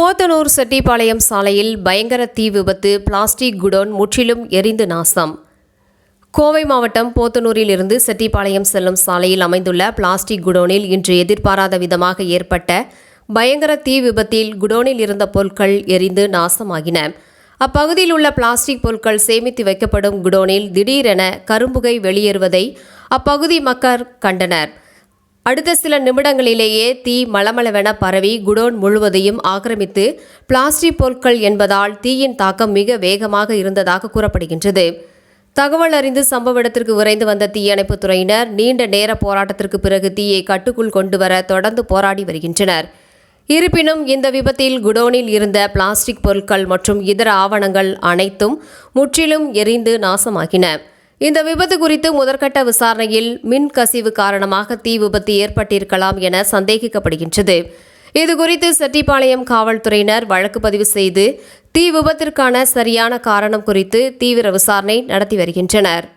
போத்தனூர் செட்டிப்பாளையம் சாலையில் பயங்கர தீ விபத்து. பிளாஸ்டிக் குடோன் முற்றிலும் எரிந்து நாசம். கோவை மாவட்டம் போத்தனூரில் இருந்து செட்டிப்பாளையம் செல்லும் சாலையில் அமைந்துள்ள பிளாஸ்டிக் குடோனில் இன்று எதிர்பாராத விதமாக ஏற்பட்ட பயங்கர தீ விபத்தில் குடோனில் இருந்த பொருட்கள் எரிந்து நாசமாகின. அப்பகுதியில் உள்ள பிளாஸ்டிக் பொருட்கள் சேமித்து வைக்கப்படும் குடோனில் திடீரென கரும்புகை வெளியேறுவதை அப்பகுதி மக்கள் கண்டனர். அடுத்த சில நிமிடங்களிலேயே தீ மளமளவென பரவி குடோன் முழுவதையும் ஆக்கிரமித்து பிளாஸ்டிக் பொருட்கள் என்பதால் தீயின் தாக்கம் மிக வேகமாக இருந்ததாக கூறப்படுகின்றது. தகவல் அறிந்து சம்பவ இடத்திற்கு விரைந்து வந்த தீயணைப்புத் துறையினர் நீண்ட நேர போராட்டத்திற்கு பிறகு தீயை கட்டுக்குள் கொண்டுவர தொடர்ந்து போராடி வருகின்றனர். இருப்பினும் இந்த விபத்தில் குடோனில் இருந்த பிளாஸ்டிக் பொருட்கள் மற்றும் இதர ஆவணங்கள் அனைத்தும் முற்றிலும் எரிந்து நாசமாகின. இந்த விபத்து குறித்து முதற்கட்ட விசாரணையில் மின் கசிவு காரணமாக தீ விபத்து ஏற்பட்டிருக்கலாம் என சந்தேகிக்கப்படுகின்றது. இதுகுறித்து செட்டிப்பாளையம் காவல்துறையினர் வழக்கு பதிவு செய்து தீ விபத்திற்கான சரியான காரணம் குறித்து தீவிர விசாரணை நடத்தி வருகின்றனர்.